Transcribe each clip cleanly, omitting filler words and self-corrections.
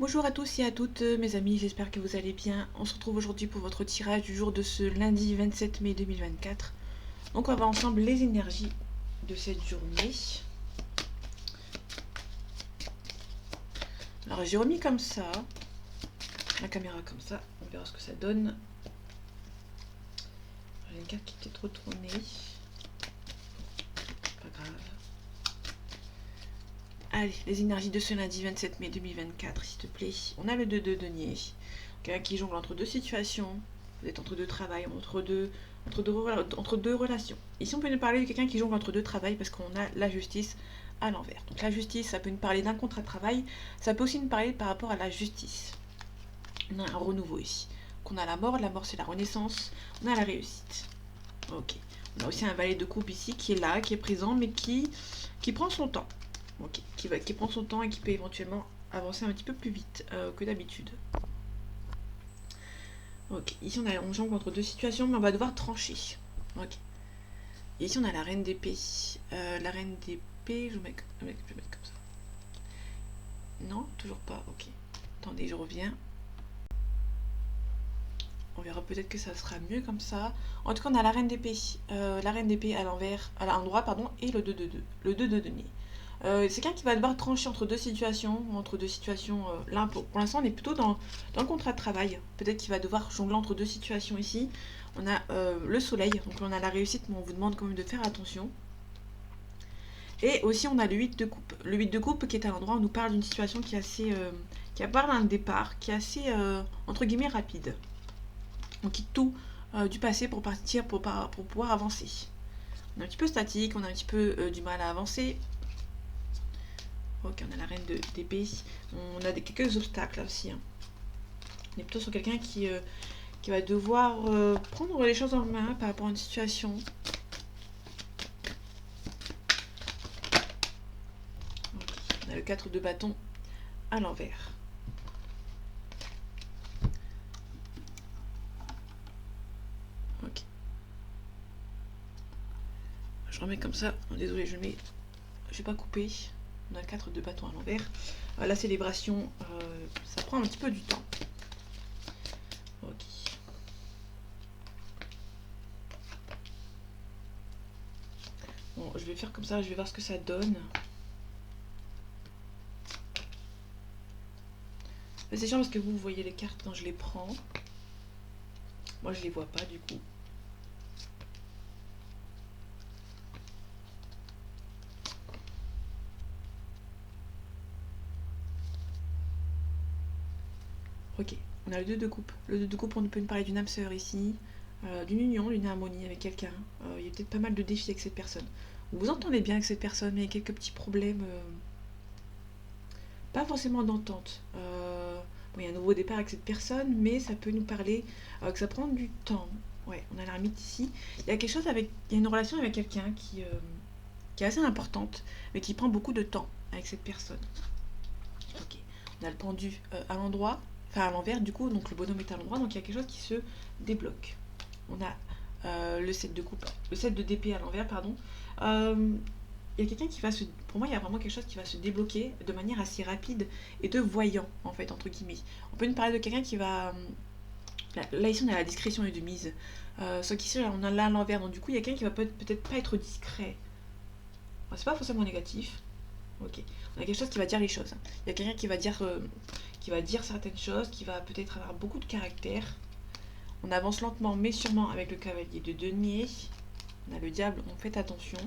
Bonjour à tous et à toutes mes amis, j'espère que vous allez bien. On se retrouve aujourd'hui pour votre tirage du jour de ce lundi 27 mai 2024. Donc on va voir ensemble les énergies de cette journée. Alors j'ai remis comme ça, la caméra comme ça, on verra ce que ça donne. J'ai une carte qui était trop tournée. Pas grave. Allez, les énergies de ce lundi 27 mai 2024, s'il te plaît. On a le 2 de denier. Quelqu'un qui jongle entre deux situations. Vous êtes entre deux travails, entre deux relations. Ici, on peut nous parler de quelqu'un qui jongle entre deux travails parce qu'on a la justice à l'envers. Donc la justice, ça peut nous parler d'un contrat de travail. Ça peut aussi nous parler par rapport à la justice. On a un renouveau ici. Donc on a la mort c'est la renaissance. On a la réussite. Ok. On a aussi un valet de coupe ici qui est là, qui est présent, mais qui prend son temps. Ok, qui prend son temps et qui peut éventuellement avancer un petit peu plus vite que d'habitude. Ok, ici on jongle entre deux situations, mais on va devoir trancher. Ok. Et ici on a la reine d'épée. La reine d'épée, je vais mettre comme ça. Non, toujours pas, ok. Attendez, je reviens. On verra peut-être que ça sera mieux comme ça. En tout cas, on a la reine d'épée. La reine d'épée à l'envers, à l'endroit, pardon, et le 2 de 2. Le 2 de denier. C'est quelqu'un qui va devoir trancher entre deux situations. Là, pour l'instant, on est plutôt dans le contrat de travail. Peut-être qu'il va devoir jongler entre deux situations ici. On a le soleil, donc on a la réussite, mais on vous demande quand même de faire attention. Et aussi, on a le 8 de coupe. Le 8 de coupe qui est à l'endroit, on nous parle d'une situation qui est assez. Qui parle d'un départ, qui est assez, entre guillemets, rapide. On quitte tout du passé pour partir, pour pouvoir avancer. On est un petit peu statique, on a un petit peu du mal à avancer. Ok, on a la reine d'épée. On a quelques obstacles là aussi. Hein. On est plutôt sur quelqu'un qui va devoir prendre les choses en main par rapport à une situation. Okay. On a le 4 de bâton à l'envers. Ok. Je remets comme ça. Oh, désolé, je vais pas couper. On a le 4 de bâton à l'envers. La célébration, ça prend un petit peu du temps. Ok. Bon, je vais faire comme ça, je vais voir ce que ça donne. C'est chiant parce que vous voyez les cartes quand je les prends. Moi, je les vois pas du coup. Ok, on a le 2 de coupe. Le 2 de coupe, on peut nous parler d'une âme sœur ici, d'une union, d'une harmonie avec quelqu'un. Il y a peut-être pas mal de défis avec cette personne. Vous vous entendez bien avec cette personne, mais il y a quelques petits problèmes, pas forcément d'entente. Bon, il y a un nouveau départ avec cette personne, mais ça peut nous parler que ça prend du temps. Ouais, on a l'ermite ici. Il y a quelque chose il y a une relation avec quelqu'un qui est assez importante, mais qui prend beaucoup de temps avec cette personne. Ok, on a le pendu à l'endroit. Enfin à l'envers du coup, donc le bonhomme est à l'endroit, donc il y a quelque chose qui se débloque. On a le 7 de coupe, le 7 de d'épée à l'envers, pardon. Il y a quelqu'un qui va se... Pour moi, il y a vraiment quelque chose qui va se débloquer de manière assez rapide et de voyant, en fait, entre guillemets. On peut nous parler de quelqu'un qui va... Là, ici, on a la discrétion et de mise. Sauf qu'ici, on a là à l'envers, donc du coup, il y a quelqu'un qui va peut-être pas être discret. Enfin, c'est pas forcément négatif. Ok. On a quelque chose qui va dire les choses. Il y a quelqu'un qui va dire certaines choses, qui va peut-être avoir beaucoup de caractère. On avance lentement mais sûrement avec le cavalier de denier. On a le diable, on fait attention.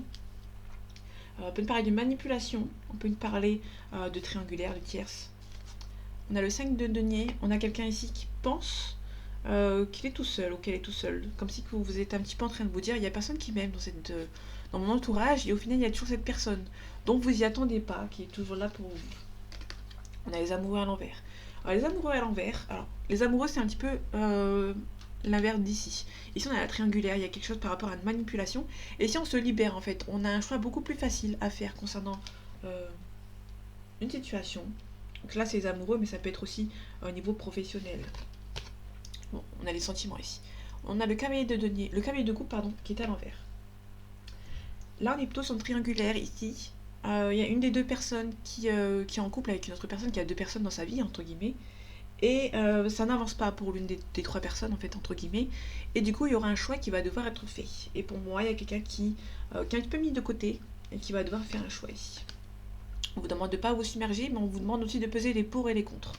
On peut nous parler de manipulation, on peut nous parler de triangulaire, de tierce. On a le 5 de denier, on a quelqu'un ici qui pense qu'il est tout seul ou qu'elle est tout seule. Comme si vous êtes un petit peu en train de vous dire, il n'y a personne qui m'aime dans mon entourage, et au final il y a toujours cette personne dont vous y attendez pas, qui est toujours là pour vous. On a les amoureux à l'envers. Alors les amoureux à l'envers, alors les amoureux c'est un petit peu l'inverse d'ici. Ici on a la triangulaire, il y a quelque chose par rapport à une manipulation. Et ici on se libère en fait, on a un choix beaucoup plus facile à faire concernant une situation. Donc là c'est les amoureux, mais ça peut être aussi au niveau professionnel. Bon, on a les sentiments ici. On a le cavalier de denier, le cavalier de coupe pardon, qui est à l'envers. Là on est plutôt sur le triangulaire ici. Il y a une des deux personnes qui est en couple avec une autre personne, qui a deux personnes dans sa vie, entre guillemets. Et ça n'avance pas pour l'une des trois personnes, en fait, entre guillemets. Et du coup, il y aura un choix qui va devoir être fait. Et pour moi, il y a quelqu'un qui est un petit peu mis de côté et qui va devoir faire un choix ici. On vous demande de ne pas vous submerger, mais on vous demande aussi de peser les pour et les contre.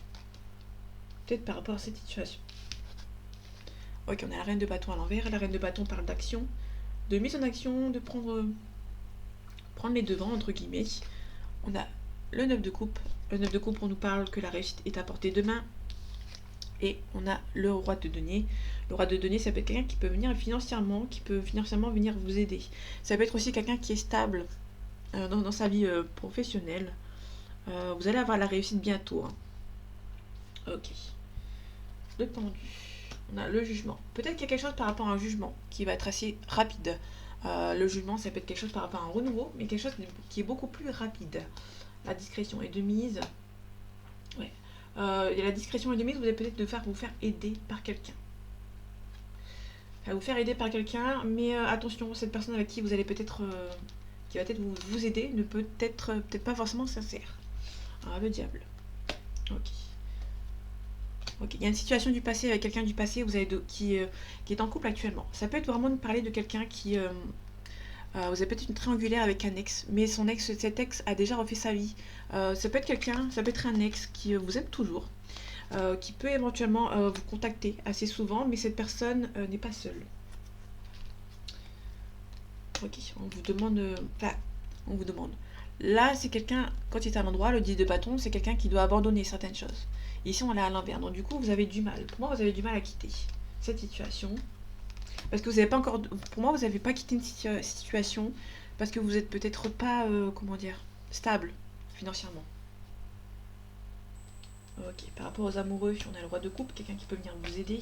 Peut-être par rapport à cette situation. Ok, on a la reine de bâton à l'envers. La reine de bâton parle d'action, de mise en action, de prendre les devants, entre guillemets. On a le 9 de coupe. Le 9 de coupe, on nous parle que la réussite est à portée de main. Et on a le roi de denier. Le roi de denier, ça peut être quelqu'un qui peut venir financièrement, qui peut financièrement venir vous aider. Ça peut être aussi quelqu'un qui est stable dans sa vie professionnelle. Vous allez avoir la réussite bientôt. Hein. Ok. Le pendu. On a le jugement. Peut-être qu'il y a quelque chose par rapport à un jugement qui va être assez rapide. Le jugement, ça peut être quelque chose par rapport à un renouveau, mais quelque chose qui est beaucoup plus rapide. La discrétion est de mise. Ouais. Il y a la discrétion et de mise, vous allez peut-être devoir vous faire aider par quelqu'un. Vous faire aider par quelqu'un, mais attention, cette personne avec qui vous allez peut-être qui va peut-être vous aider ne peut être peut-être pas forcément sincère. Ah, le diable. Ok. Ok. Il y a une situation du passé avec quelqu'un du passé vous avez qui est en couple actuellement. Ça peut être vraiment de parler de quelqu'un qui vous avez peut-être une triangulaire avec un ex, mais cet ex a déjà refait sa vie. Ça peut être quelqu'un, ça peut être un ex qui vous aime toujours, qui peut éventuellement vous contacter assez souvent, mais cette personne n'est pas seule. Ok, on vous demande. On vous demande. Là, c'est quelqu'un, quand il est à l'endroit, le 10 de bâton, c'est quelqu'un qui doit abandonner certaines choses. Ici, on l'a à l'envers. Donc, du coup, vous avez du mal. Pour moi, vous avez du mal à quitter cette situation. Parce que vous n'avez pas encore. Pour moi, vous n'avez pas quitté une situation parce que vous n'êtes peut-être pas, comment dire, stable financièrement. Ok, par rapport aux amoureux, on a le roi de coupe, quelqu'un qui peut venir vous aider.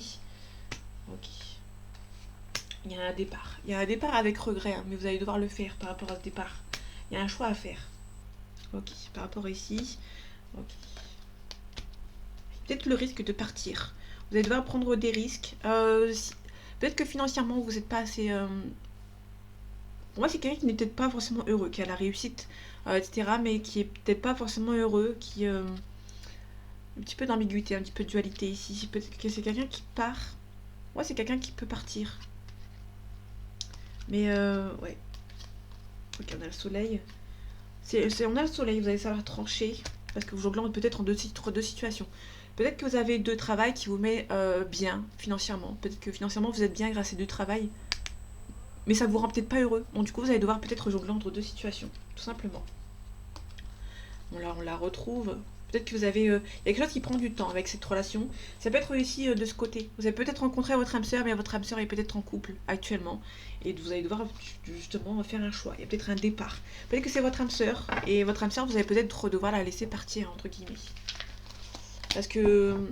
Ok. Il y a un départ. Il y a un départ avec regret, hein, mais vous allez devoir le faire par rapport à ce départ. Il y a un choix à faire. Ok, par rapport ici. Ok. Peut-être le risque de partir. Vous allez devoir prendre des risques. Peut-être que financièrement, vous n'êtes pas assez. Pour moi, c'est quelqu'un qui n'est peut-être pas forcément heureux, qui a la réussite, etc., mais qui est peut-être pas forcément heureux, qui. Un petit peu d'ambiguïté, un petit peu de dualité ici. Peut-être que c'est quelqu'un qui part. Ouais, c'est quelqu'un qui peut partir. Mais ouais. Ok, on a le soleil. On a le soleil, vous allez savoir trancher. Parce que vous jonglez peut-être entre deux situations. Peut-être que vous avez deux travails qui vous met bien financièrement. Peut-être que financièrement vous êtes bien grâce à ces deux travails. Mais ça vous rend peut-être pas heureux. Donc du coup vous allez devoir peut-être jongler entre deux situations. Tout simplement. Bon là on la retrouve. Peut-être que vous avez... il y a quelque chose qui prend du temps avec cette relation. Ça peut être aussi de ce côté. Vous avez peut-être rencontré votre âme sœur, mais votre âme sœur est peut-être en couple actuellement. Et vous allez devoir justement faire un choix. Il y a peut-être un départ. Peut-être que c'est votre âme sœur. Et votre âme sœur, vous allez peut-être devoir la laisser partir, entre guillemets. Parce que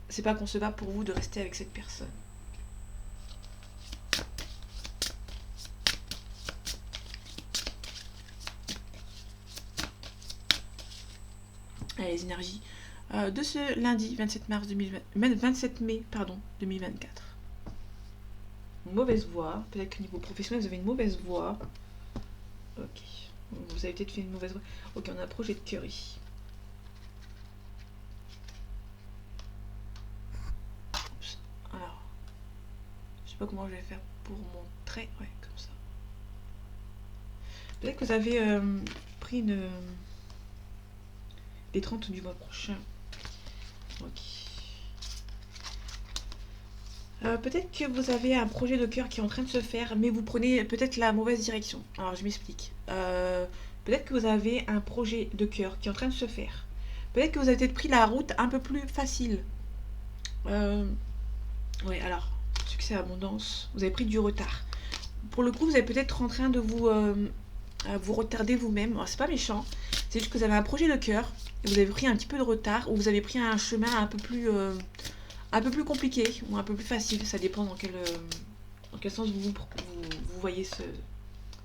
c'est pas concevable pour vous de rester avec cette personne. Allez, les énergies de ce lundi 27 mai 2024. Une mauvaise voix. Peut-être que niveau professionnel, vous avez une mauvaise voix. Ok. Vous avez peut-être fait une mauvaise voix. Ok, on a un projet de curry. Oups. Alors. Je sais pas comment je vais faire pour montrer. Ouais, comme ça. Peut-être que vous avez pris les 30 du mois prochain. Ok. Peut-être que vous avez un projet de cœur qui est en train de se faire, mais vous prenez peut-être la mauvaise direction. Alors, je m'explique. Peut-être que vous avez un projet de cœur qui est en train de se faire. Peut-être que vous avez peut-être pris la route un peu plus facile. Ouais, alors, succès, abondance. Vous avez pris du retard. Pour le coup, vous êtes peut-être en train de vous retarder vous-même. Alors, c'est pas méchant. C'est juste que vous avez un projet de cœur. Et vous avez pris un petit peu de retard. Ou vous avez pris un chemin un peu plus compliqué. Ou un peu plus facile. Ça dépend dans quel sens vous voyez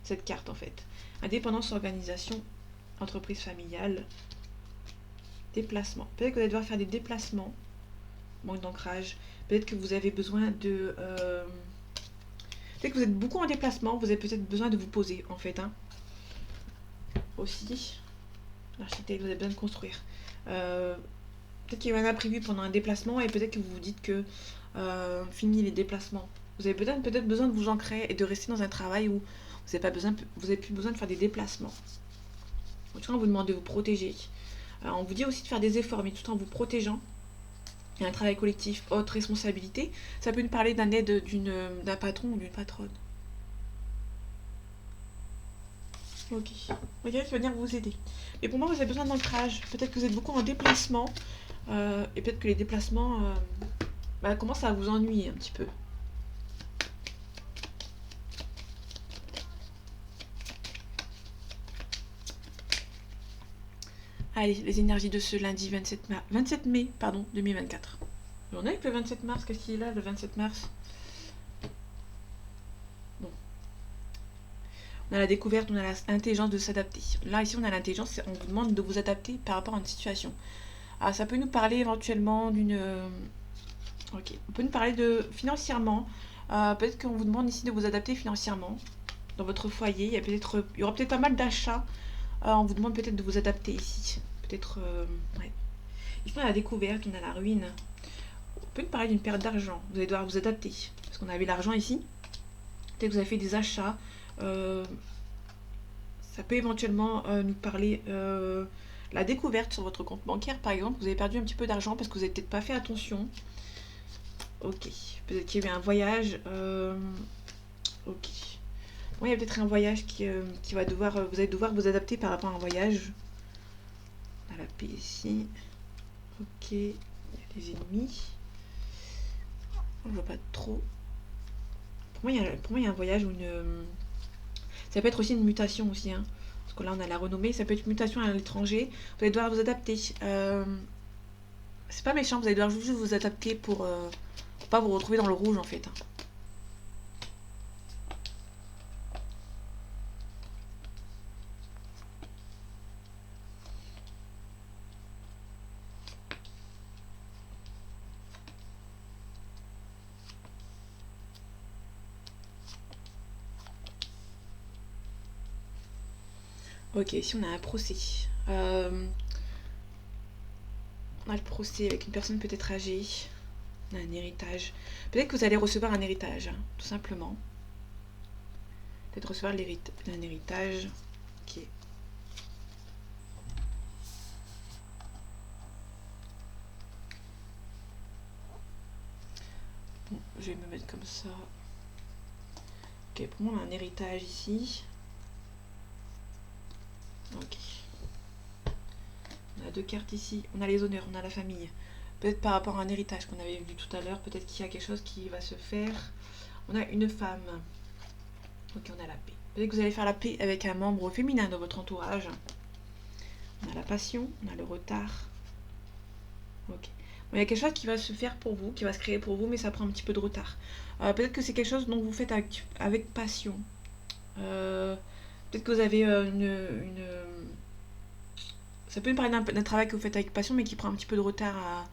cette carte en fait. Indépendance, organisation, entreprise familiale, déplacement. Peut-être que vous allez devoir faire des déplacements. Manque d'ancrage. Peut-être que vous avez besoin de... Peut-être que vous êtes beaucoup en déplacement. Vous avez peut-être besoin de vous poser en fait. Hein. aussi. L'architecte, vous avez besoin de construire. Peut-être qu'il y a eu un imprévu pendant un déplacement et peut-être que vous vous dites que fini les déplacements. Vous avez peut-être besoin de vous ancrer et de rester dans un travail où vous n'avez plus besoin de faire des déplacements. En tout cas, on vous demande de vous protéger. On vous dit aussi de faire des efforts, mais tout en vous protégeant. Il y a un travail collectif, haute responsabilité. Ça peut nous parler d'un aide d'un patron ou d'une patronne. Ok. Regardez, qui va venir vous aider. Mais pour moi, vous avez besoin d'ancrage. Peut-être que vous êtes beaucoup en déplacement. Et peut-être que les déplacements commencent à vous ennuyer un petit peu. Allez, les énergies de ce lundi 27 mai 2024. On est avec le 27 mars, qu'est-ce qu'il est là le 27 mars? Bon. On a la découverte, on a l'intelligence de s'adapter. Là, ici, on a l'intelligence, on vous demande de vous adapter par rapport à une situation. Ah, ça peut nous parler éventuellement d'une... Ok, on peut nous parler de financièrement. Peut-être qu'on vous demande ici de vous adapter financièrement dans votre foyer. Il y aura peut-être pas mal d'achats. On vous demande peut-être de vous adapter ici. Peut-être... ouais. Ici, on a la découverte, on a la ruine. On peut nous parler d'une perte d'argent. Vous allez devoir vous adapter. Parce qu'on avait l'argent ici. Peut-être que vous avez fait des achats. Ça peut éventuellement nous parler la découverte sur votre compte bancaire, par exemple. Vous avez perdu un petit peu d'argent parce que vous n'avez peut-être pas fait attention. Ok. Peut-être qu'il y a eu un voyage. Ok. Bon, il y a peut-être un voyage qui va devoir... vous allez devoir vous adapter par rapport à un voyage. On a la paix ici. Ok. Il y a des ennemis. On ne voit pas trop. Pour moi, il y a un voyage ou une... Ça peut être aussi une mutation aussi. Hein. Parce que là, on a la renommée. Ça peut être une mutation à l'étranger. Vous allez devoir vous adapter. C'est pas méchant. Vous allez devoir juste vous adapter pour pas vous retrouver dans le rouge, en fait. Hein. Ok, ici on a un procès. On a le procès avec une personne peut-être âgée. On a un héritage. Peut-être que vous allez recevoir un héritage, hein, tout simplement. Peut-être recevoir un héritage. Ok. Bon, je vais me mettre comme ça. Ok, pour moi on a un héritage ici. Ok. On a deux cartes ici. On a les honneurs, on a la famille. Peut-être par rapport à un héritage qu'on avait vu tout à l'heure. Peut-être qu'il y a quelque chose qui va se faire. On a une femme. Ok, on a la paix. Peut-être que vous allez faire la paix avec un membre féminin de votre entourage. On a la passion, on a le retard. Ok. Bon, il y a quelque chose qui va se faire pour vous, qui va se créer pour vous, mais ça prend un petit peu de retard. Peut-être que c'est quelque chose dont vous faites avec passion. Peut-être que vous avez ça peut me parler d'un travail que vous faites avec passion, mais qui prend un petit peu de retard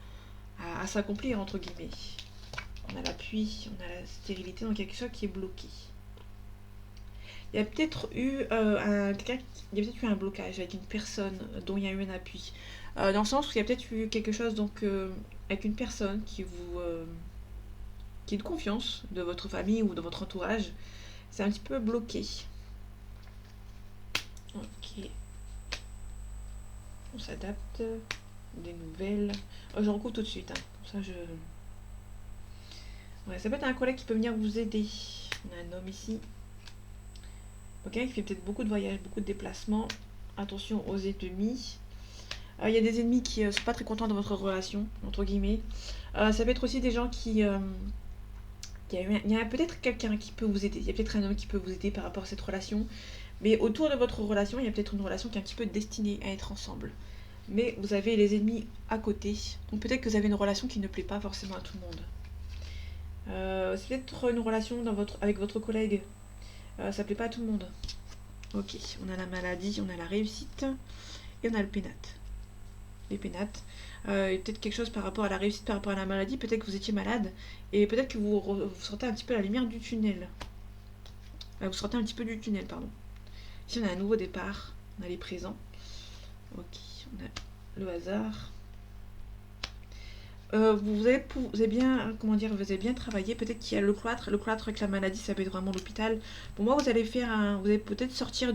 à s'accomplir, entre guillemets. On a l'appui, on a la stérilité, donc il y a quelque chose qui est bloqué. Il y a peut-être eu un blocage avec une personne dont il y a eu un appui. Dans le sens où il y a peut-être eu quelque chose avec une personne qui est de confiance de votre famille ou de votre entourage. C'est un petit peu bloqué. Ok. On s'adapte. Des nouvelles. Oh, je recouvre tout de suite. Hein. Comme ça, Ouais, ça peut être un collègue qui peut venir vous aider. On a un homme ici. Ok, qui fait peut-être beaucoup de voyages, beaucoup de déplacements. Attention aux ennemis. Il y a des ennemis qui sont pas très contents de votre relation, entre guillemets. Ça peut être aussi des gens qui... il y a peut-être quelqu'un qui peut vous aider. Il y a peut-être un homme qui peut vous aider par rapport à cette relation. Mais autour de votre relation, il y a peut-être une relation qui est un petit peu destinée à être ensemble. Mais vous avez les ennemis à côté. Donc peut-être que vous avez une relation qui ne plaît pas forcément à tout le monde. C'est peut-être une relation avec votre collègue. Ça plaît pas à tout le monde. Ok, on a la maladie, on a la réussite et on a le pénate. Les pénates. Et peut-être quelque chose par rapport à la réussite, par rapport à la maladie. Peut-être que vous étiez malade et peut-être que vous sortez un petit peu la lumière du tunnel. Vous sortez un petit peu du tunnel, pardon. Ici, on a un nouveau départ. On a les présents. Ok, on a le hasard. Vous avez bien, comment dire, vous avez bien travaillé. Peut-être qu'il y a le cloître. Le cloître avec la maladie, ça peut être vraiment l'hôpital. Pour moi, vous allez peut-être sortir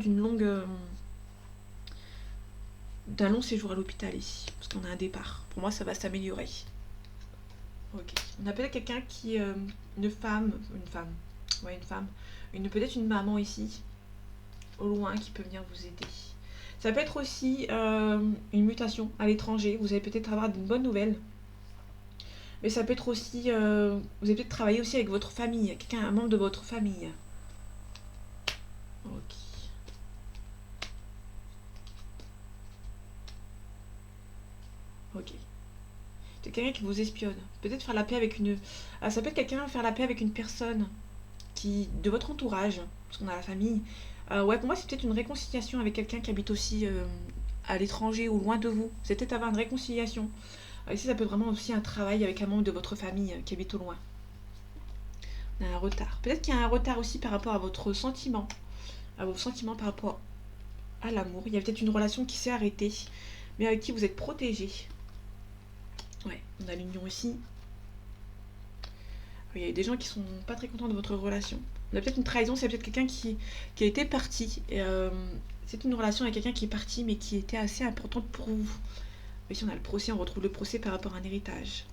d'un long séjour à l'hôpital ici, parce qu'on a un départ. Pour moi, ça va s'améliorer. Ok. On a peut-être quelqu'un qui, ouais, peut-être une maman ici, au loin, qui peut venir vous aider. Ça peut être aussi une mutation à l'étranger. Vous allez peut-être avoir de bonnes nouvelles. Mais ça peut être aussi, vous allez peut-être travailler aussi avec votre famille, quelqu'un, un membre de votre famille. Ok. Ok. C'est quelqu'un qui vous espionne. Peut-être faire la paix avec une. Ah, ça peut être quelqu'un faire la paix avec une personne de votre entourage, parce qu'on a la famille. Ouais, pour moi, c'est peut-être une réconciliation avec quelqu'un qui habite aussi à l'étranger ou loin de vous. C'est peut-être avoir une réconciliation. Ici, ça peut être vraiment aussi un travail avec un membre de votre famille qui habite au loin. On a un retard. Peut-être qu'il y a un retard aussi par rapport à vos sentiments par rapport à l'amour. Il y a peut-être une relation qui s'est arrêtée, mais avec qui vous êtes protégé. Ouais, on a l'union aussi. Il y a des gens qui sont pas très contents de votre relation. On a peut-être une trahison, c'est peut-être quelqu'un qui a été parti. Et, c'est une relation avec quelqu'un qui est parti, mais qui était assez importante pour vous. Ici, on a le procès, on retrouve le procès par rapport à un héritage.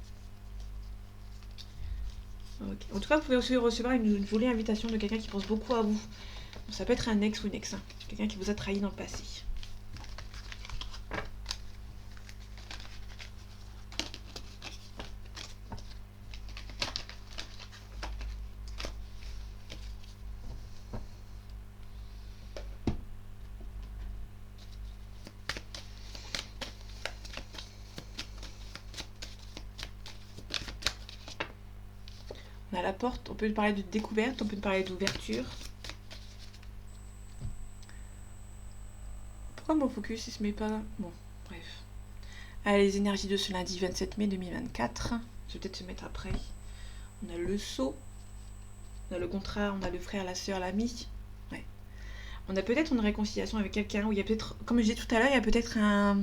Okay. En tout cas, vous pouvez aussi recevoir une jolie invitation de quelqu'un qui pense beaucoup à vous. Ça peut être un ex ou une ex, hein. Quelqu'un qui vous a trahi dans le passé. On a la porte, on peut parler de découverte, on peut parler d'ouverture. Pourquoi mon focus il se met pas... Bon, bref. Allez, les énergies de ce lundi 27 mai 2024. Je vais peut-être se mettre après. On a le sceau. On a le contrat, on a le frère, la soeur, l'ami. Ouais. On a peut-être une réconciliation avec quelqu'un où il y a peut-être... Comme je disais tout à l'heure, il y a peut-être un...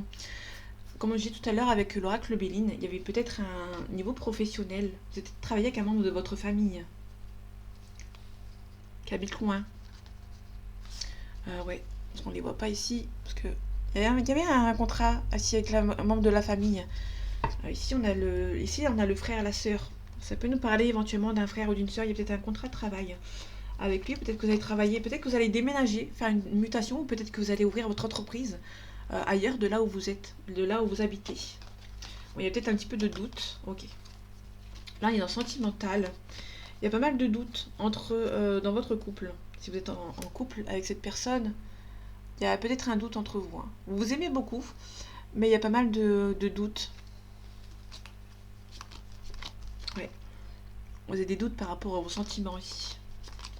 Comme je disais tout à l'heure avec l'oracle Béline, il y avait peut-être un niveau professionnel. Vous avez travaillé avec un membre de votre famille qui habite loin. Ouais, parce qu'on ne les voit pas ici. Parce que il y avait un contrat assis avec un membre de la famille. Ici, on a le frère et la sœur. Ça peut nous parler éventuellement d'un frère ou d'une sœur. Il y a peut-être un contrat de travail avec lui. Peut-être que vous allez travailler, peut-être que vous allez déménager, faire une mutation, ou peut-être que vous allez ouvrir votre entreprise ailleurs de là où vous êtes, de là où vous habitez. Bon, il y a peut-être un petit peu de doute. Ok. Là, il est dans sentimental. Il y a pas mal de doutes dans votre couple. Si vous êtes en couple avec cette personne, il y a peut-être un doute entre vous. Hein. Vous vous aimez beaucoup, mais il y a pas mal de doutes. Ouais. Vous avez des doutes par rapport à vos sentiments ici.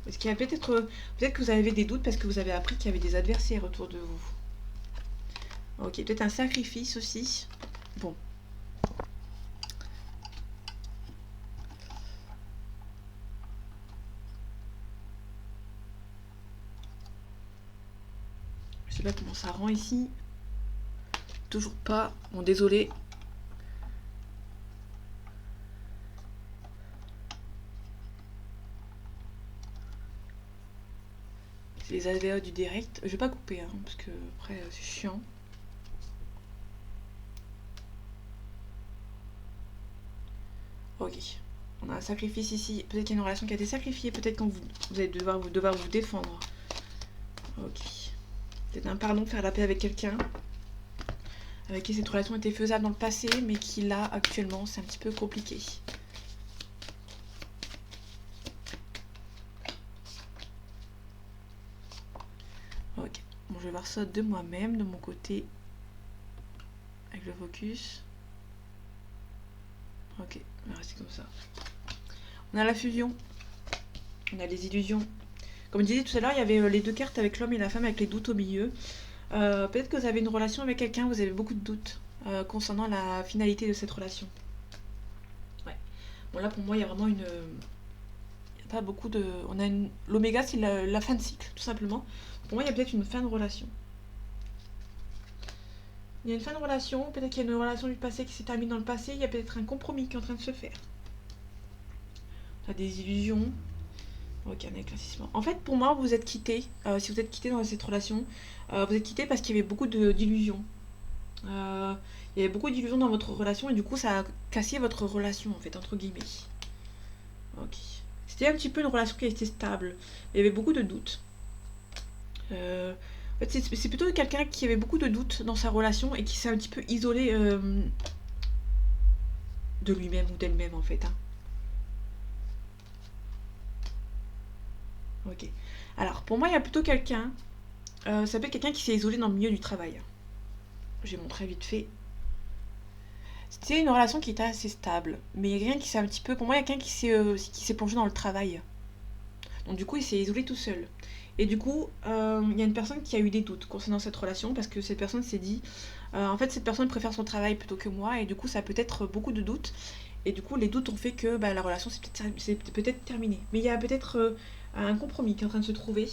Parce qu'il y a peut-être que vous avez des doutes parce que vous avez appris qu'il y avait des adversaires autour de vous. Ok, peut-être un sacrifice aussi. Bon. Je sais pas comment ça rend ici. Toujours pas. Bon, désolé. C'est les aléas du direct. Je vais pas couper, hein, parce que après c'est chiant. Ok. On a un sacrifice ici. Peut-être qu'il y a une relation qui a été sacrifiée. Peut-être quand vous allez devoir vous défendre. Ok. Peut-être un pardon, faire la paix avec quelqu'un avec qui cette relation était faisable dans le passé, mais qui là, actuellement, c'est un petit peu compliqué. Ok. Bon, je vais voir ça de moi-même, de mon côté, avec le focus. Ok, on va rester comme ça. On a la fusion. On a les illusions. Comme je disais tout à l'heure, il y avait les deux cartes avec l'homme et la femme avec les doutes au milieu. Peut-être que vous avez une relation avec quelqu'un, vous avez beaucoup de doutes concernant la finalité de cette relation. Ouais. Bon là pour moi il y a vraiment une... Il n'y a pas beaucoup de... On a l'oméga c'est la fin de cycle tout simplement. Pour moi il y a peut-être une fin de relation. Il y a une fin de relation, peut-être qu'il y a une relation du passé qui s'est terminée dans le passé, il y a peut-être un compromis qui est en train de se faire. On a des illusions. Ok, un éclaircissement. En fait, pour moi, vous êtes quittés. Si vous êtes quittés dans cette relation, vous êtes quittés parce qu'il y avait beaucoup d'illusions. Il y avait beaucoup d'illusions dans votre relation et du coup, ça a cassé votre relation, en fait, entre guillemets. Ok. C'était un petit peu une relation qui était stable. Il y avait beaucoup de doutes. En fait, c'est plutôt quelqu'un qui avait beaucoup de doutes dans sa relation et qui s'est un petit peu isolé de lui-même ou d'elle-même, en fait. Hein. Ok. Alors, pour moi, il y a plutôt quelqu'un. Ça peut être quelqu'un qui s'est isolé dans le milieu du travail. Je vais montrer vite fait. C'était une relation qui était assez stable. Mais il y a quelqu'un qui s'est un petit peu. Pour moi, il y a quelqu'un qui s'est plongé dans le travail. Donc, du coup, il s'est isolé tout seul. Et du coup, il y a une personne qui a eu des doutes concernant cette relation parce que cette personne s'est dit en fait, cette personne préfère son travail plutôt que moi. Et du coup, ça a peut-être beaucoup de doutes. Et du coup, les doutes ont fait que la relation c'est peut-être terminée. Mais il y a peut-être un compromis qui est en train de se trouver.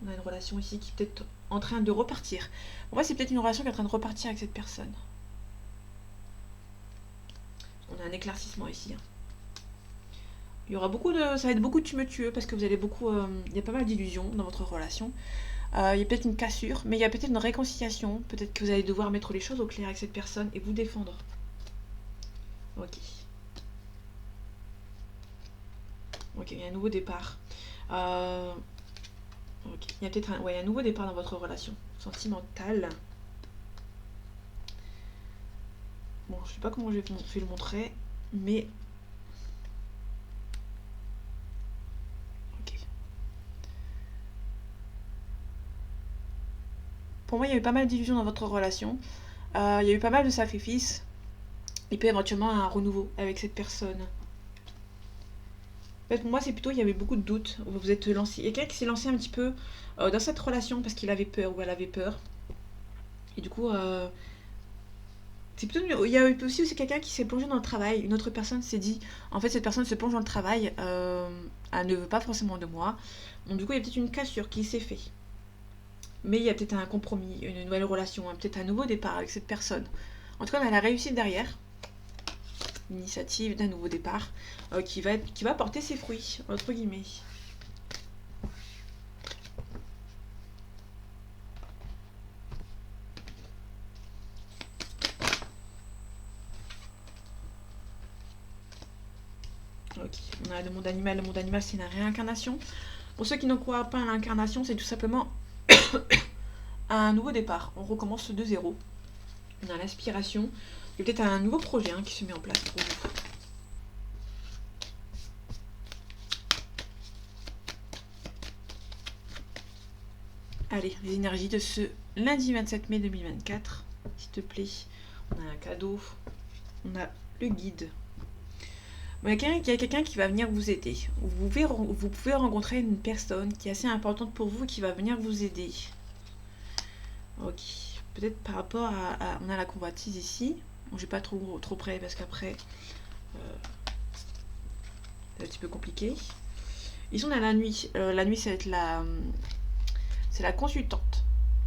On a une relation ici qui est peut-être en train de repartir. Pour moi, c'est peut-être une relation qui est en train de repartir avec cette personne. On a un éclaircissement ici. Hein. Il y aura ça va être beaucoup tumultueux parce que vous allez beaucoup, il y a pas mal d'illusions dans votre relation. Il y a peut-être une cassure, mais il y a peut-être une réconciliation. Peut-être que vous allez devoir mettre les choses au clair avec cette personne et vous défendre. Ok. Ok, il y a un nouveau départ. Ok, il y a peut-être un nouveau départ dans votre relation sentimentale. Bon, je sais pas comment je vais le montrer, mais... Ok. Pour moi, il y a eu pas mal d'illusions dans votre relation. Il y a eu pas mal de sacrifices. Il peut éventuellement un renouveau avec cette personne. En fait, pour moi, c'est plutôt, il y avait beaucoup de doutes. Vous êtes lancé. Il y a quelqu'un qui s'est lancé un petit peu dans cette relation parce qu'il avait peur ou elle avait peur. Et du coup, c'est plutôt, il y a eu aussi quelqu'un qui s'est plongé dans le travail. Une autre personne s'est dit, en fait, cette personne se plonge dans le travail. Elle ne veut pas forcément de moi. Donc, du coup, il y a peut-être une cassure qui s'est faite. Mais il y a peut-être un compromis, une nouvelle relation, peut-être un nouveau départ avec cette personne. En tout cas, on a la réussite derrière. L'initiative d'un nouveau départ qui va porter ses fruits, entre guillemets. Ok, on a le monde animal. Le monde animal, c'est une réincarnation. Pour ceux qui ne croient pas à l'incarnation, c'est tout simplement un nouveau départ. On recommence de zéro. On a l'inspiration. Il y a peut-être un nouveau projet qui se met en place pour vous. Allez, les énergies de ce lundi 27 mai 2024. S'il te plaît, on a un cadeau. On a le guide. Bon, il y a quelqu'un qui va venir vous aider. Vous pouvez rencontrer une personne qui est assez importante pour vous et qui va venir vous aider. Ok. Peut-être par rapport on a la convoitise ici. Bon, je vais pas trop près parce qu'après c'est un petit peu compliqué. Ici on a la nuit. La nuit c'est la consultante.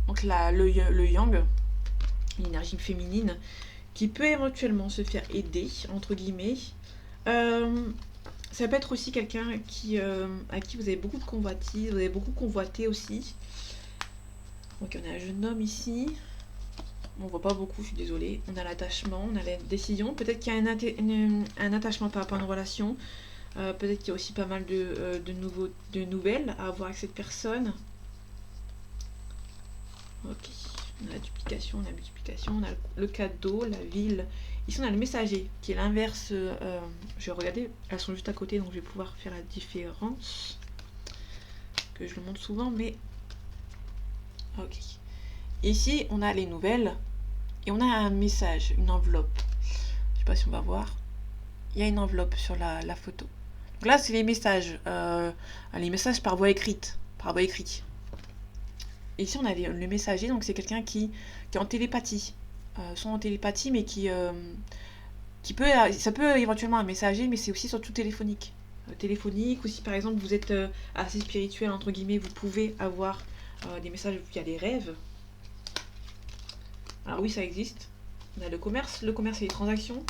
Donc le yang, l'énergie féminine, qui peut éventuellement se faire aider, entre guillemets. Ça peut être aussi quelqu'un à qui vous avez beaucoup de convoitise, vous avez beaucoup convoité aussi. Donc on a un jeune homme ici. On voit pas beaucoup, je suis désolée. On a l'attachement, on a la décision. Peut-être qu'il y a un attachement par rapport à une relation. Peut-être qu'il y a aussi pas mal de nouvelles à avoir avec cette personne. Ok. On a la duplication, on a la multiplication, on a le cadeau, la ville. Ici on a le messager, qui est l'inverse. Je vais regarder, elles sont juste à côté, donc je vais pouvoir faire la différence. Que je le montre souvent, mais... Ok. Ici, on a les nouvelles. Et on a un message, une enveloppe. Je sais pas si on va voir. Il y a une enveloppe sur la photo. Donc là, c'est les messages. Les messages par voie écrite. Par voie écrite. Et ici, on a le messager, donc c'est quelqu'un qui est en télépathie. Soit en télépathie, mais qui peut... Ça peut éventuellement un messager, mais c'est aussi surtout téléphonique. Téléphonique, ou si par exemple vous êtes assez spirituel, entre guillemets, vous pouvez avoir des messages via les rêves. Alors oui, ça existe. On a le commerce et les transactions.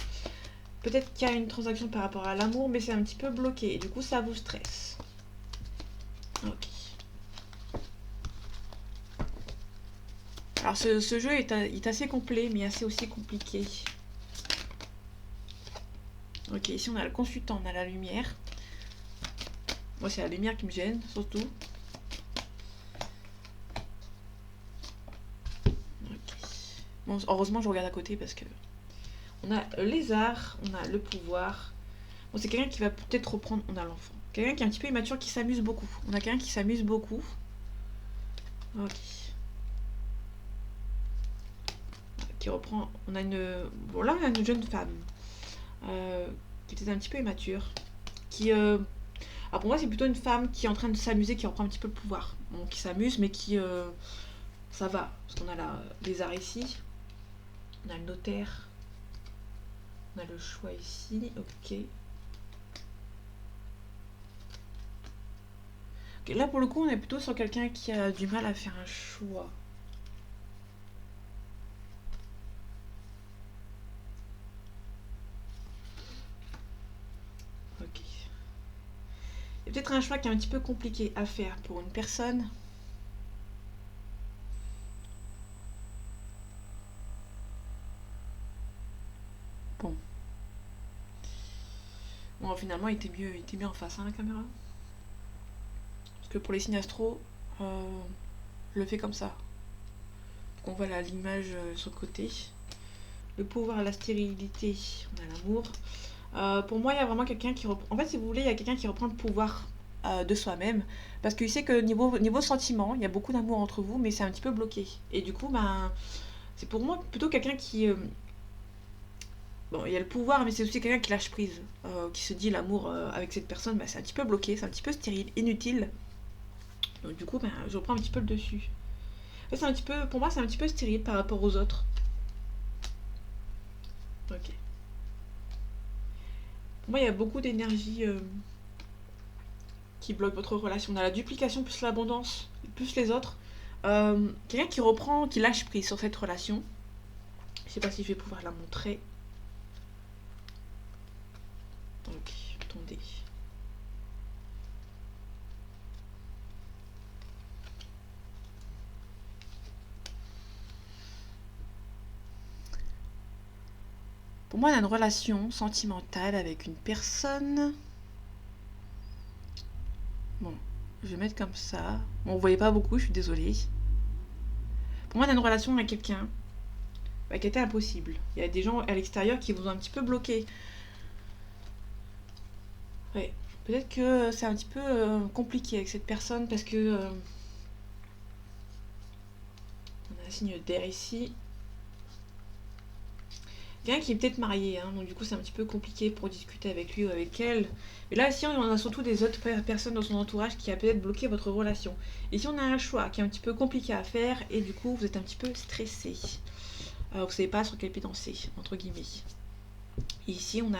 Peut-être qu'il y a une transaction par rapport à l'amour, mais c'est un petit peu bloqué. Et du coup, ça vous stresse. Ok. Alors ce jeu est assez complet, mais assez aussi compliqué. Ok, ici on a le consultant, on a la lumière. Moi c'est la lumière qui me gêne, surtout. Ok. Bon, heureusement je regarde à côté parce que... On a les arts, on a le pouvoir. Bon, c'est quelqu'un qui va peut-être reprendre... On a l'enfant. Quelqu'un qui est un petit peu immature, qui s'amuse beaucoup. On a quelqu'un qui s'amuse beaucoup. Ok. Qui reprend... On a une... Bon là on a une jeune femme. Qui était un petit peu immature. Qui... Alors pour moi c'est plutôt une femme qui est en train de s'amuser, qui reprend un petit peu le pouvoir. Bon, qui s'amuse mais qui... ça va. Parce qu'on a les arts ici. On a le notaire. On a le choix ici. Ok. Ok, là pour le coup on est plutôt sur quelqu'un qui a du mal à faire un choix. Ok. Il y a peut-être un choix qui est un petit peu compliqué à faire pour une personne. Bon. Bon, finalement, il était mieux en face, hein, la caméra. Parce que pour les signes astro, je le fais comme ça. On voit l'image sur le côté. Le pouvoir, la stérilité, on a l'amour. Pour moi, il y a vraiment quelqu'un qui reprend... En fait, si vous voulez, il y a quelqu'un qui reprend le pouvoir de soi-même. Parce qu'il sait que niveau sentiment, il y a beaucoup d'amour entre vous, mais c'est un petit peu bloqué. Et du coup, ben, c'est pour moi plutôt quelqu'un qui... Bon, il y a le pouvoir, mais c'est aussi quelqu'un qui lâche prise. Qui se dit l'amour avec cette personne, ben, c'est un petit peu bloqué, c'est un petit peu stérile, inutile. Donc du coup, ben, je reprends un petit peu le dessus. C'est un petit peu, pour moi, c'est un petit peu stérile par rapport aux autres. Ok. Pour moi, il y a beaucoup d'énergie qui bloque votre relation. On a la duplication plus l'abondance, plus les autres. Quelqu'un qui reprend, qui lâche prise sur cette relation. Je sais pas si je vais pouvoir la montrer. Ok, attendez. Pour moi, on a une relation sentimentale avec une personne. Bon, je vais mettre comme ça. Bon, vous voyez pas beaucoup, je suis désolée. Pour moi, on a une relation avec quelqu'un qui était impossible. Il y a des gens à l'extérieur qui vous ont un petit peu bloqué. Ouais. Peut-être que c'est un petit peu compliqué avec cette personne parce que on a un signe d'air ici. Quelqu'un qui est peut-être marié, hein, donc du coup c'est un petit peu compliqué pour discuter avec lui ou avec elle. Mais là ici on a surtout des autres personnes dans son entourage qui a peut-être bloqué votre relation. Ici on a un choix qui est un petit peu compliqué à faire et du coup vous êtes un petit peu stressé. Vous savez pas sur quel pied danser, entre guillemets. Et ici on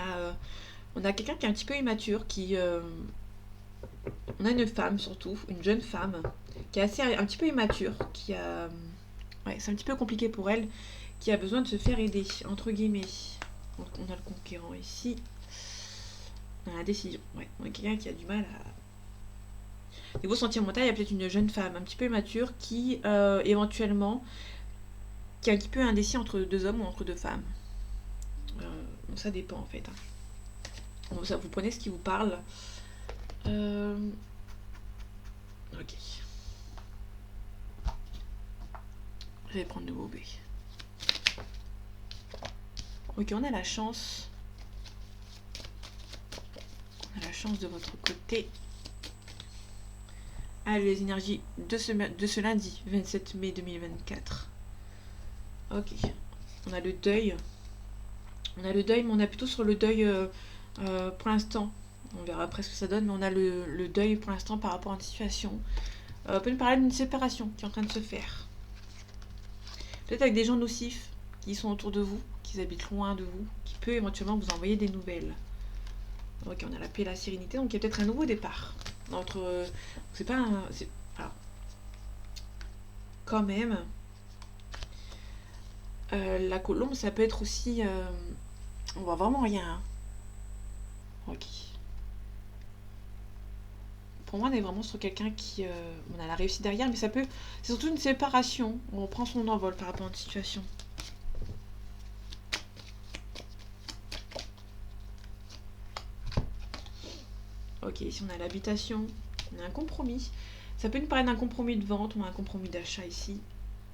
a quelqu'un qui est un petit peu immature, on a une femme surtout, une jeune femme, qui est un petit peu immature, qui a... Ouais, c'est un petit peu compliqué pour elle, qui a besoin de se faire aider, entre guillemets. Donc on a le conquérant ici. On a la décision. Ouais, on a quelqu'un qui a du mal à... Niveau sentimental, il y a peut-être une jeune femme un petit peu immature qui, éventuellement, qui est un petit peu indécis entre deux hommes ou entre deux femmes. Bon, ça dépend en fait. Donc, ça, vous prenez ce qui vous parle. Ok. Je vais prendre de vos B. Ok, on a la chance. On a la chance de votre côté. Allez, les énergies de ce lundi, 27 mai 2024. Ok. On a le deuil. On a le deuil, mais on a plutôt sur le deuil pour l'instant. On verra après ce que ça donne, mais on a le deuil pour l'instant par rapport à une situation. On peut nous parler d'une séparation qui est en train de se faire. Peut-être avec des gens nocifs qui sont autour de vous, qui habitent loin de vous, qui peut éventuellement vous envoyer des nouvelles. Ok, on a la paix et la sérénité, donc il y a peut-être un nouveau départ. C'est pas un... Alors, quand même... La colombe, ça peut être aussi... on voit vraiment rien, hein. Ok. Pour moi, on est vraiment sur quelqu'un qui... on a la réussite derrière, mais ça peut... C'est surtout une séparation. On prend son envol par rapport à une situation. Ok, ici on a l'habitation. On a un compromis. Ça peut nous parler d'un compromis de vente ou un compromis d'achat ici.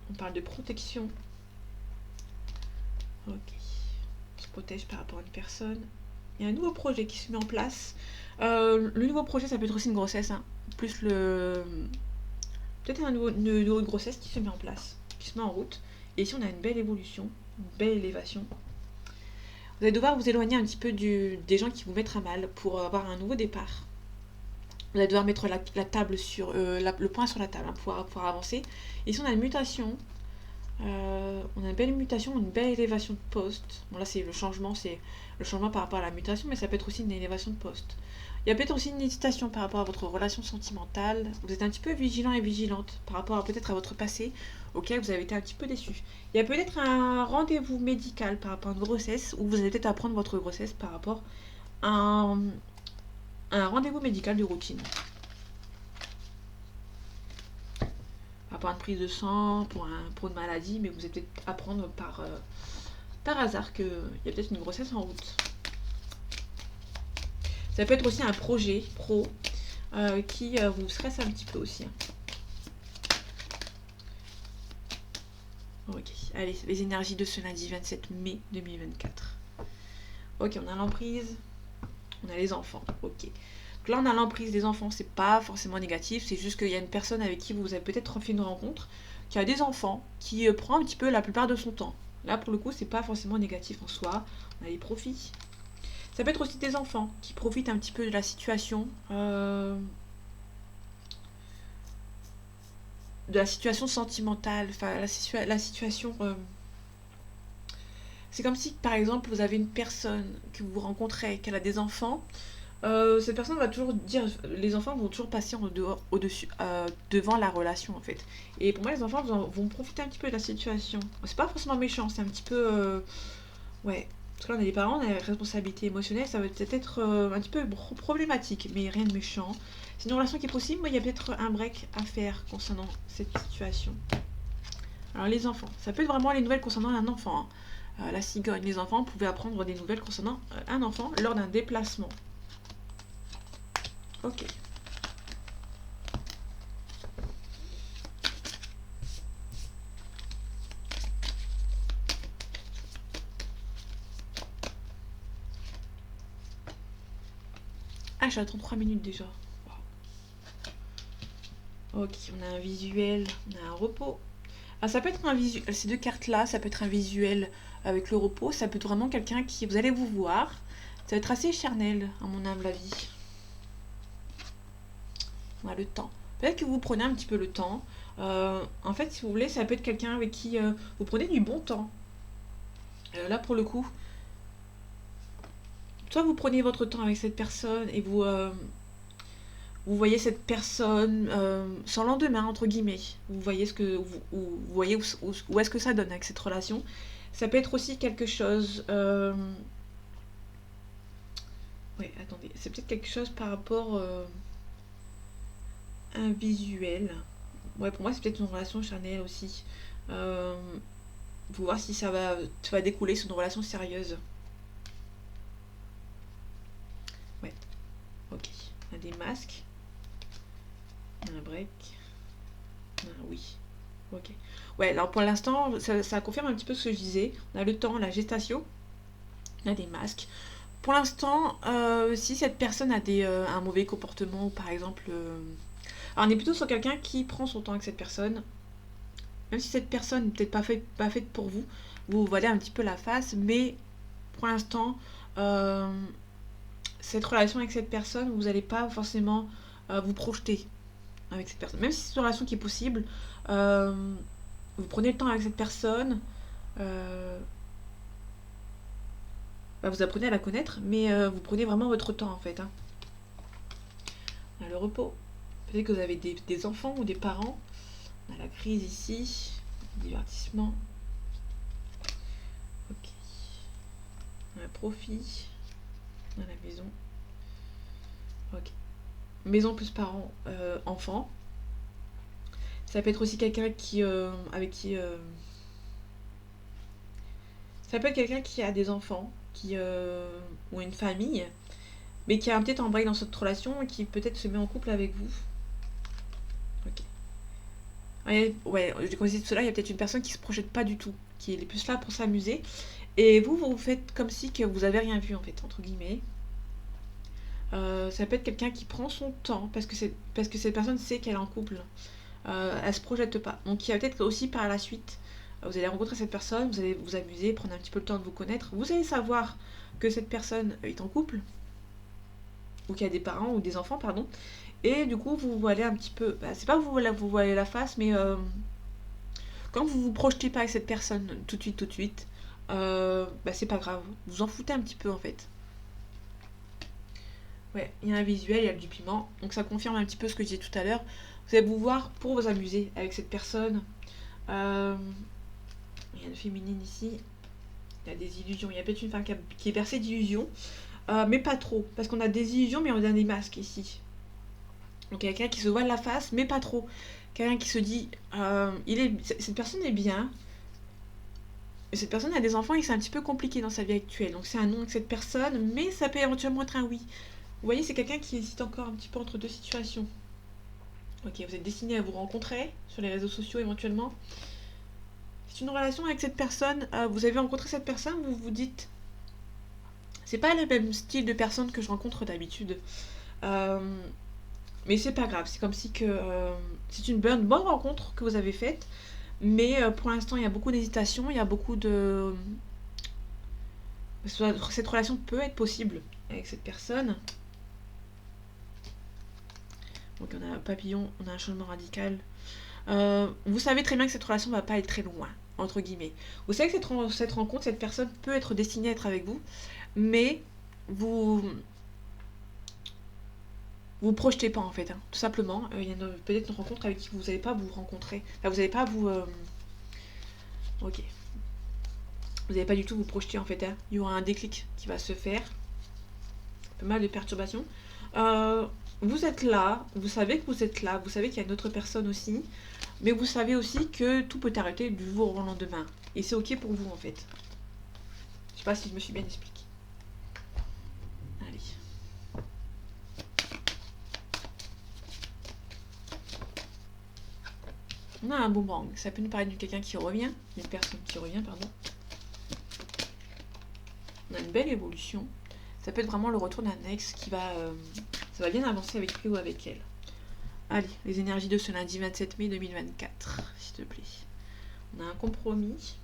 On parle de protection. Ok. On se protège par rapport à une personne. Il y a un nouveau projet qui se met en place. Le nouveau projet, ça peut être aussi une grossesse, hein. Plus le... Peut-être une nouvelle grossesse qui se met en place, qui se met en route. Et ici, on a une belle évolution, une belle élévation. Vous allez devoir vous éloigner un petit peu des gens qui vous mettent à mal pour avoir un nouveau départ. Vous allez devoir mettre la table sur... le point sur la table, hein, pour pouvoir avancer. Ici, on a une mutation. On a une belle mutation, une belle élévation de poste. Bon là c'est le changement par rapport à la mutation, mais ça peut être aussi une élévation de poste. Il y a peut-être aussi une hésitation par rapport à votre relation sentimentale. Vous êtes un petit peu vigilant et vigilante par rapport peut-être à votre passé, auquel vous avez été un petit peu déçu. Il y a peut-être un rendez-vous médical par rapport à une grossesse, où vous allez peut-être apprendre votre grossesse par rapport à un rendez-vous médical de routine. Par rapport à une prise de sang, pour une maladie, mais vous allez peut-être apprendre par hasard qu'il y a peut-être une grossesse en route. Ça peut être aussi un projet pro qui vous stresse un petit peu aussi, hein. Ok, allez, les énergies de ce lundi 27 mai 2024. Ok, on a l'emprise, on a les enfants, ok. Donc là, on a l'emprise des enfants, c'est pas forcément négatif, c'est juste qu'il y a une personne avec qui vous avez peut-être fait une rencontre, qui a des enfants, qui prend un petit peu la plupart de son temps. Là, pour le coup, c'est pas forcément négatif en soi. On a les profits. Ça peut être aussi des enfants qui profitent un petit peu de la situation. De la situation sentimentale, enfin la situation... c'est comme si, par exemple, vous avez une personne que vous rencontrez, qu'elle a des enfants. Cette personne va toujours dire, les enfants vont toujours passer au-dessus, devant la relation en fait. Et pour moi, les enfants vont profiter un petit peu de la situation. C'est pas forcément méchant, c'est un petit peu, ouais. Parce que là, on a les parents, on a la responsabilité émotionnelle, ça va peut-être être un petit peu problématique, mais rien de méchant. C'est une relation qui est possible, mais il y a peut-être un break à faire concernant cette situation. Alors les enfants, ça peut être vraiment les nouvelles concernant un enfant, hein. La cigogne, les enfants pouvaient apprendre des nouvelles concernant un enfant lors d'un déplacement. Ok. Ah, je suis à 33 minutes déjà. Wow. Ok, on a un visuel, on a un repos. Ah, ça peut être un visuel, ces deux cartes-là, ça peut être un visuel avec le repos, ça peut être vraiment quelqu'un qui, vous allez vous voir, ça va être assez charnel, à mon humble avis. On a le temps. Peut-être que vous prenez un petit peu le temps. En fait, si vous voulez, ça peut être quelqu'un avec qui vous prenez du bon temps. Là, pour le coup, soit vous prenez votre temps avec cette personne et vous voyez cette personne sans lendemain, entre guillemets. Vous voyez vous voyez où est-ce que ça donne avec cette relation. Ça peut être aussi quelque chose... Ouais, attendez. C'est peut-être quelque chose par rapport à un visuel. Ouais, pour moi, c'est peut-être une relation charnelle aussi. Faut voir si ça va découler sur une relation sérieuse. Ouais, ok. On a des masques. On a un break. On a un oui. Ok. Ouais, alors pour l'instant, ça confirme un petit peu ce que je disais. On a le temps, la gestation. On a des masques. Pour l'instant, si cette personne a un mauvais comportement, ou par exemple... alors on est plutôt sur quelqu'un qui prend son temps avec cette personne. Même si cette personne n'est peut-être pas faite pour vous, vous voilez un petit peu la face, mais pour l'instant, cette relation avec cette personne, vous n'allez pas forcément vous projeter avec cette personne. Même si c'est une relation qui est possible, vous prenez le temps avec cette personne, vous apprenez à la connaître, mais vous prenez vraiment votre temps en fait, hein. On a le repos. Peut-être que vous avez des enfants ou des parents. On a la crise ici, divertissement. On a profit. On a la maison. Ok. Maison plus parents, enfants. Ça peut être aussi quelqu'un qui, avec qui, ça peut être quelqu'un qui a des enfants, ou une famille, mais qui a peut-être embrayé dans cette relation et qui peut-être se met en couple avec vous. Ok. Ouais, comme je disais tout cela, il y a peut-être une personne qui se projette pas du tout, qui est plus là pour s'amuser. Et vous faites comme si que vous avez rien vu en fait, entre guillemets. Ça peut être quelqu'un qui prend son temps parce que cette personne sait qu'elle est en couple. Elle se projette pas. Donc il y a peut-être aussi par la suite, vous allez rencontrer cette personne, vous allez vous amuser, prendre un petit peu le temps de vous connaître. Vous allez savoir que cette personne est en couple, ou qu'il y a des parents ou des enfants, pardon. Et du coup, vous voilez un petit peu. C'est pas vous voilez la face, mais quand vous vous projetez pas avec cette personne tout de suite, c'est pas grave. Vous en foutez un petit peu en fait. Ouais, il y a un visuel, il y a du piment. Donc ça confirme un petit peu ce que je disais tout à l'heure. Vous allez vous voir pour vous amuser avec cette personne. Euh, il y a une féminine ici. Il y a des illusions. Il y a peut-être une femme qui est percée d'illusions. Mais pas trop. Parce qu'on a des illusions, mais on a des masques ici. Donc il y a quelqu'un qui se voile la face, mais pas trop. Quelqu'un qui se dit, cette personne est bien. Mais cette personne a des enfants et c'est un petit peu compliqué dans sa vie actuelle. Donc c'est un non avec cette personne, mais ça peut éventuellement être un oui. Vous voyez, c'est quelqu'un qui hésite encore un petit peu entre deux situations. Ok, vous êtes destiné à vous rencontrer sur les réseaux sociaux éventuellement. C'est une relation avec cette personne. Vous avez rencontré cette personne, vous vous dites, c'est pas le même style de personne que je rencontre d'habitude. Euh, mais c'est pas grave, c'est comme si que c'est une bonne rencontre que vous avez faite. Mais pour l'instant, il y a beaucoup d'hésitation, il y a beaucoup de... Cette relation peut être possible avec cette personne. Donc on a un papillon, on a un changement radical. Vous savez très bien que cette relation va pas aller très loin, entre guillemets. Vous savez que cette rencontre, cette personne peut être destinée à être avec vous, mais vous vous projetez pas en fait, hein, tout simplement. Il y a peut-être une rencontre avec qui vous n'allez pas vous rencontrer. Enfin, vous n'allez pas vous... Ok. Vous n'allez pas du tout vous projeter en fait. Hein. Il y aura un déclic qui va se faire. Pas mal de perturbations. Vous êtes là, vous savez que vous êtes là, vous savez qu'il y a une autre personne aussi, mais vous savez aussi que tout peut arrêter du jour au lendemain. Et c'est ok pour vous en fait. Je sais pas si je me suis bien expliquée. Allez. On a un boomerang. Ça peut nous parler de quelqu'un qui revient, d'une personne qui revient, pardon. On a une belle évolution. Ça peut être vraiment le retour d'un ex qui va... ça va bien avancer avec lui ou avec elle. Allez, les énergies de ce lundi 27 mai 2024, s'il te plaît. On a un compromis.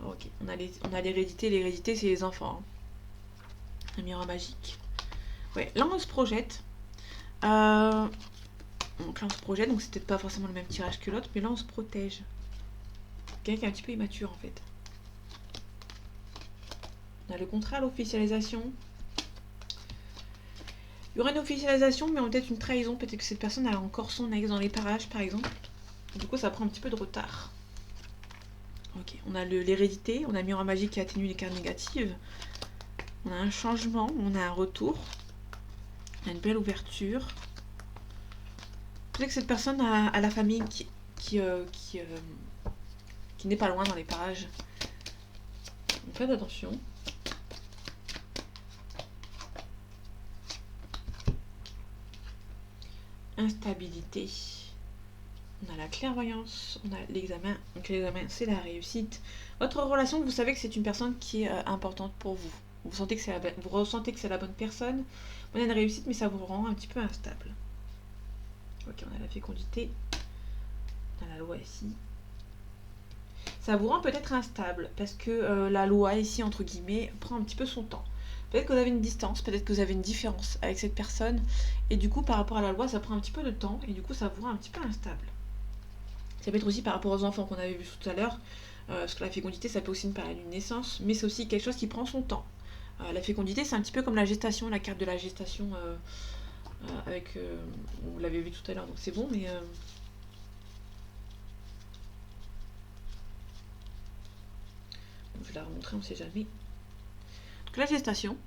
Ok, on a l'hérédité. L'hérédité, c'est les enfants. Hein. Un miroir magique. Ouais, là, on se projette. Donc là, on se projette, donc c'est peut-être pas forcément le même tirage que l'autre, mais là, on se protège. Quelqu'un qui est un petit peu immature, en fait. On a le contrat, l'officialisation. Il y aura une officialisation, mais peut-être une trahison. Peut-être que cette personne a encore son ex dans les parages, par exemple. Du coup, ça prend un petit peu de retard. Ok, on a l'hérédité, on a miroir magique qui atténue les cartes négatives. On a un changement, on a un retour. On a une belle ouverture. Peut-être que cette personne a la famille qui n'est pas loin dans les parages. Donc faites attention. Instabilité. On a la clairvoyance, on a l'examen. Donc l'examen, c'est la réussite. Votre relation, vous savez que c'est une personne qui est importante pour vous. Vous ressentez que c'est la bonne personne. On a une réussite, mais ça vous rend un petit peu instable. Ok, on a la fécondité. On a la loi ici. Ça vous rend peut-être instable, parce que la loi ici, entre guillemets, prend un petit peu son temps. Peut-être que vous avez une distance, peut-être que vous avez une différence avec cette personne, et du coup, par rapport à la loi, ça prend un petit peu de temps, et du coup, ça vous rend un petit peu instable. Ça peut être aussi par rapport aux enfants qu'on avait vu tout à l'heure, parce que la fécondité, ça peut aussi nous parler d'une naissance, mais c'est aussi quelque chose qui prend son temps. La fécondité, c'est un petit peu comme la gestation, la carte de la gestation, vous l'avez vu tout à l'heure, donc c'est bon, mais... je vais la remontrer, on ne sait jamais. Donc la gestation,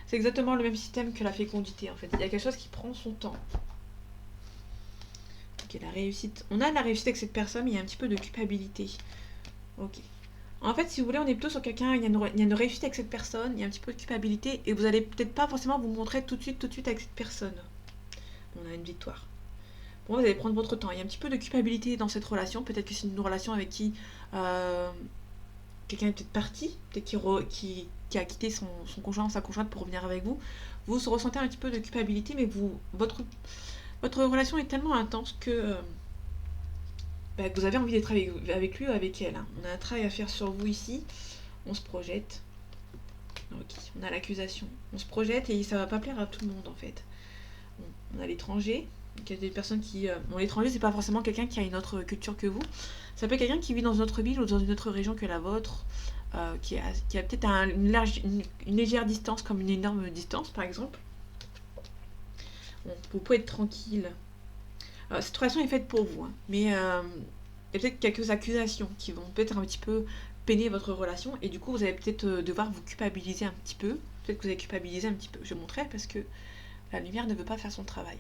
c'est exactement le même système que la fécondité en fait. Il y a quelque chose qui prend son temps. Ok, la réussite. On a la réussite avec cette personne, mais il y a un petit peu de culpabilité. Ok. En fait, si vous voulez, on est plutôt sur quelqu'un, il y a une réussite avec cette personne, il y a un petit peu de culpabilité, et vous allez peut-être pas forcément vous montrer tout de suite avec cette personne. On a une victoire. Bon, vous allez prendre votre temps. Il y a un petit peu de culpabilité dans cette relation. Peut-être que c'est une relation avec qui quelqu'un est peut-être parti, peut-être qui a quitté son conjoint ou sa conjointe pour revenir avec vous. Vous ressentez un petit peu de culpabilité, mais votre relation est tellement intense que vous avez envie d'être avec lui ou avec elle. Hein. On a un travail à faire sur vous ici. On se projette. Ok, on a l'accusation. On se projette et ça va pas plaire à tout le monde en fait. Bon, on a l'étranger. Donc il y a des personnes qui... Bon, l'étranger, c'est pas forcément quelqu'un qui a une autre culture que vous. Ça peut être quelqu'un qui vit dans une autre ville ou dans une autre région que la vôtre, qui a peut-être une légère distance, comme une énorme distance par exemple. Bon, vous pouvez être tranquille. Cette relation est faite pour vous, hein, mais il y a peut-être quelques accusations qui vont peut-être un petit peu peiner votre relation, et du coup vous allez peut-être devoir vous culpabiliser un petit peu. Peut-être que vous allez culpabiliser un petit peu. Je vais montrer parce que la lumière ne veut pas faire son travail.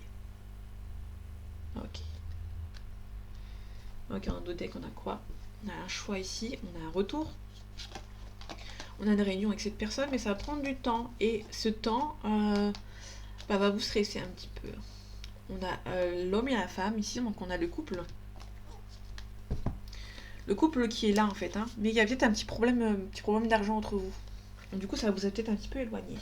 Ok. Ok, en deux decks, on a quoi? On a un choix ici, on a un retour. On a une réunion avec cette personne, mais ça va prendre du temps. Et ce temps va vous stresser un petit peu. On a l'homme et la femme ici, donc on a le couple. Le couple qui est là en fait, hein. Mais il y a peut-être un petit problème d'argent entre vous. Donc, du coup, ça vous a peut-être un petit peu éloigné.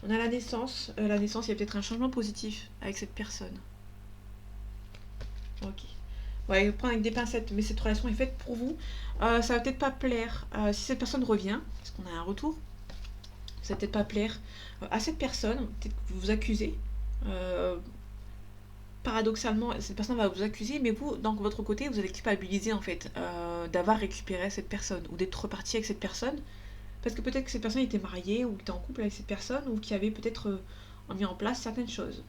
On a la naissance. La naissance, il y a peut-être un changement positif avec cette personne. Ok. Ouais, prendre avec des pincettes, mais cette relation est faite pour vous. Ça va peut-être pas plaire si cette personne revient, parce qu'on a un retour. Ça va peut-être pas plaire à cette personne, peut-être que vous vous accusez. Euh, Paradoxalement, cette personne va vous accuser, mais vous, dans votre côté, vous allez culpabiliser en fait d'avoir récupéré cette personne ou d'être reparti avec cette personne, parce que peut-être que cette personne était mariée ou était en couple avec cette personne ou qui avait peut-être mis en place certaines choses.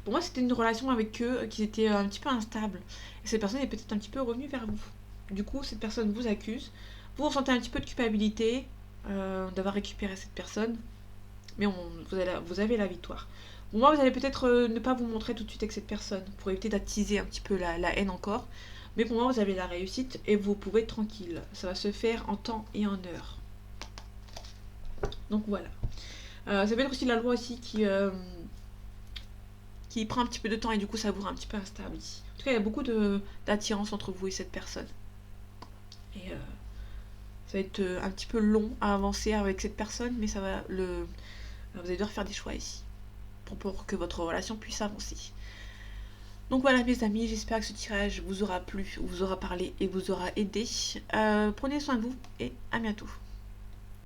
Pour moi, c'était une relation avec eux qui était un petit peu instable. Et cette personne est peut-être un petit peu revenue vers vous. Du coup, cette personne vous accuse. Vous ressentez un petit peu de culpabilité d'avoir récupéré cette personne. Mais vous avez la victoire. Pour moi, vous allez peut-être ne pas vous montrer tout de suite avec cette personne pour éviter d'attiser un petit peu la haine encore. Mais pour moi, vous avez la réussite et vous pouvez être tranquille. Ça va se faire en temps et en heure. Donc voilà. Ça peut être aussi la loi aussi qui prend un petit peu de temps et du coup ça vous rend un petit peu instable ici. En tout cas, il y a beaucoup d'attirance entre vous et cette personne. Et ça va être un petit peu long à avancer avec cette personne, mais vous allez devoir faire des choix ici pour que votre relation puisse avancer. Donc voilà mes amis, j'espère que ce tirage vous aura plu, vous aura parlé et vous aura aidé. Prenez soin de vous et à bientôt.